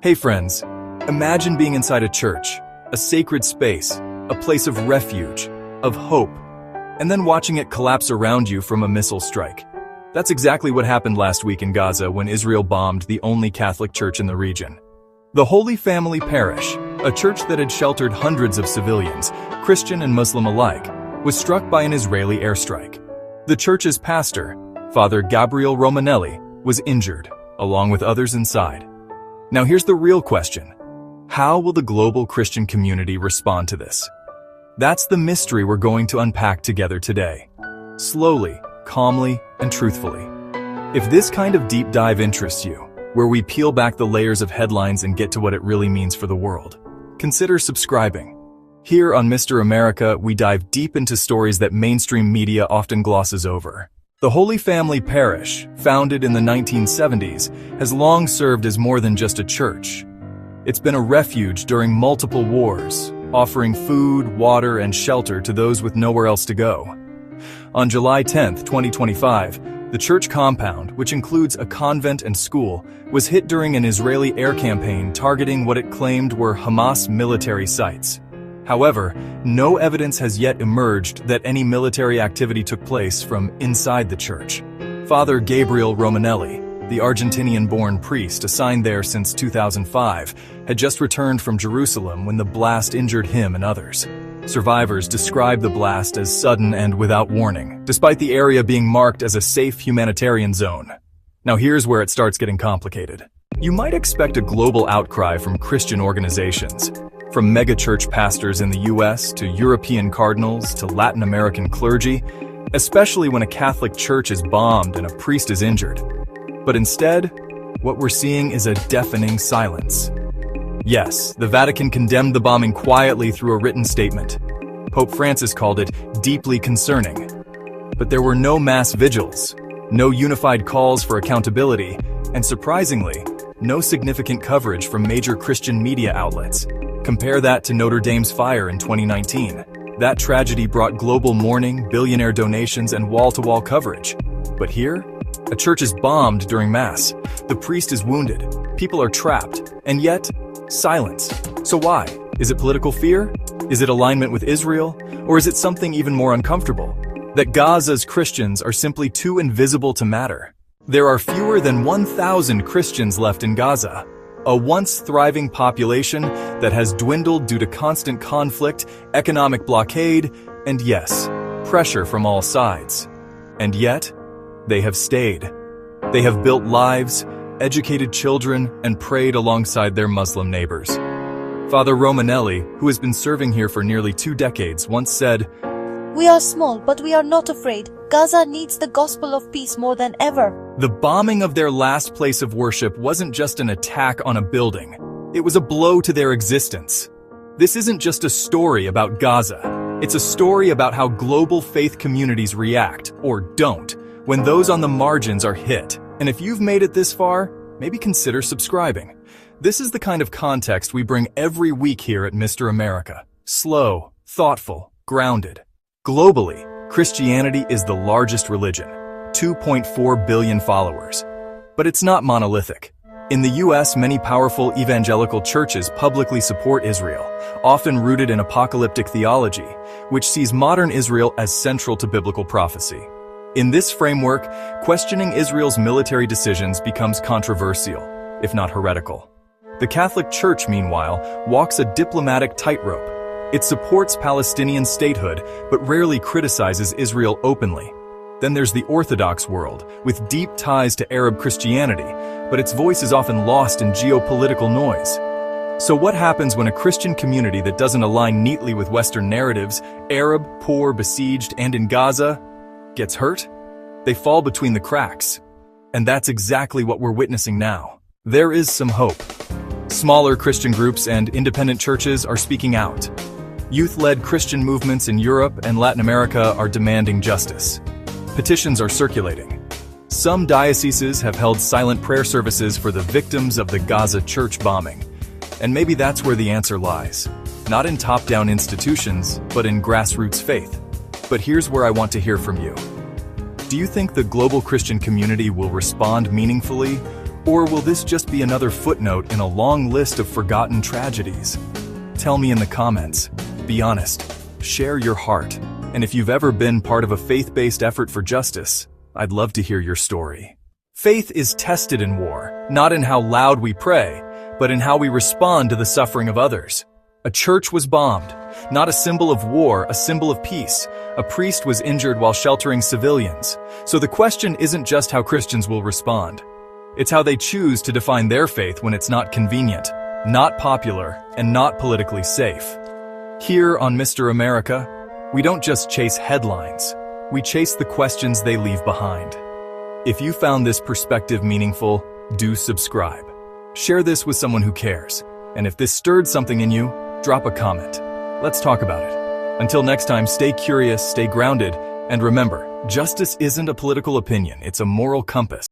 Hey friends, imagine being inside a church, a sacred space, a place of refuge, of hope, and then watching it collapse around you from a missile strike. That's exactly what happened last week in Gaza when Israel bombed the only Catholic church in the region. The Holy Family Parish, a church that had sheltered hundreds of civilians, Christian and Muslim alike, was struck by an Israeli airstrike. The church's pastor, Father Gabriel Romanelli, was injured, along with others inside. Now here's the real question. How will the global Christian community respond to this? That's the mystery we're going to unpack together today. Slowly, calmly, and truthfully. If this kind of deep dive interests you, where we peel back the layers of headlines and get to what it really means for the world, consider subscribing. Here on Mr. America, we dive deep into stories that mainstream media often glosses over. The Holy Family Parish, founded in the 1970s, has long served as more than just a church. It's been a refuge during multiple wars, offering food, water, and shelter to those with nowhere else to go. On July 10, 2025, the church compound, which includes a convent and school, was hit during an Israeli air campaign targeting what it claimed were Hamas military sites. However, no evidence has yet emerged that any military activity took place from inside the church. Father Gabriel Romanelli, the Argentinian-born priest assigned there since 2005, had just returned from Jerusalem when the blast injured him and others. Survivors described the blast as sudden and without warning, despite the area being marked as a safe humanitarian zone. Now here's where it starts getting complicated. You might expect a global outcry from Christian organizations, from megachurch pastors in the US to European cardinals to Latin American clergy, especially when a Catholic church is bombed and a priest is injured. But instead, what we're seeing is a deafening silence. Yes, the Vatican condemned the bombing quietly through a written statement. Pope Francis called it deeply concerning. But there were no mass vigils, no unified calls for accountability, and surprisingly, no significant coverage from major Christian media outlets. Compare that to Notre Dame's fire in 2019. That tragedy brought global mourning, billionaire donations, and wall-to-wall coverage. But here, a church is bombed during Mass. The priest is wounded. People are trapped. And yet, silence. So why? Is it political fear? Is it alignment with Israel? Or is it something even more uncomfortable? That Gaza's Christians are simply too invisible to matter. There are fewer than 1,000 Christians left in Gaza, a once thriving population that has dwindled due to constant conflict, economic blockade, and yes, pressure from all sides. And yet, they have stayed. They have built lives, educated children, and prayed alongside their Muslim neighbors. Father Romanelli, who has been serving here for nearly 2 decades, once said, "We are small, but we are not afraid. Gaza needs the gospel of peace more than ever." The bombing of their last place of worship wasn't just an attack on a building. It was a blow to their existence. This isn't just a story about Gaza. It's a story about how global faith communities react, or don't, when those on the margins are hit. And if you've made it this far, maybe consider subscribing. This is the kind of context we bring every week here at Mr. America. Slow, thoughtful, grounded. Globally, Christianity is the largest religion, 2.4 billion followers. But it's not monolithic. In the US, many powerful evangelical churches publicly support Israel, often rooted in apocalyptic theology, which sees modern Israel as central to biblical prophecy. In this framework, questioning Israel's military decisions becomes controversial, if not heretical. The Catholic Church, meanwhile, walks a diplomatic tightrope. It supports Palestinian statehood, but rarely criticizes Israel openly. Then there's the Orthodox world, with deep ties to Arab Christianity, but its voice is often lost in geopolitical noise. So what happens when a Christian community that doesn't align neatly with Western narratives, Arab, poor, besieged, and in Gaza, gets hurt? They fall between the cracks. And that's exactly what we're witnessing now. There is some hope. Smaller Christian groups and independent churches are speaking out. Youth-led Christian movements in Europe and Latin America are demanding justice. Petitions are circulating. Some dioceses have held silent prayer services for the victims of the Gaza church bombing. And maybe that's where the answer lies. Not in top-down institutions, but in grassroots faith. But here's where I want to hear from you. Do you think the global Christian community will respond meaningfully, Or will this just be another footnote in a long list of forgotten tragedies? Tell me in the comments. Be honest. Share your heart. And if you've ever been part of a faith-based effort for justice, I'd love to hear your story. Faith is tested in war, not in how loud we pray, but in how we respond to the suffering of others. A church was bombed, not a symbol of war, a symbol of peace. A priest was injured while sheltering civilians. So the question isn't just how Christians will respond. It's how they choose to define their faith when it's not convenient, not popular, and not politically safe. Here on Mr. America, we don't just chase headlines. We chase the questions they leave behind. If you found this perspective meaningful, do subscribe. Share this with someone who cares. And if this stirred something in you, drop a comment. Let's talk about it. Until next time, stay curious, stay grounded, and remember, justice isn't a political opinion, it's a moral compass.